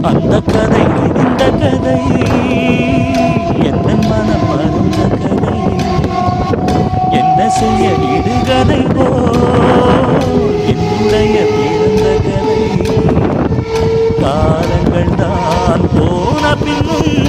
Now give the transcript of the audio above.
அந்த கதை இந்த கதை எந்த மனம் மறந்த கதை என்ன செய்ய இடுகதை போ என்னுடைய பிறந்த கதை காலங்கள் தான் போன பின்னும்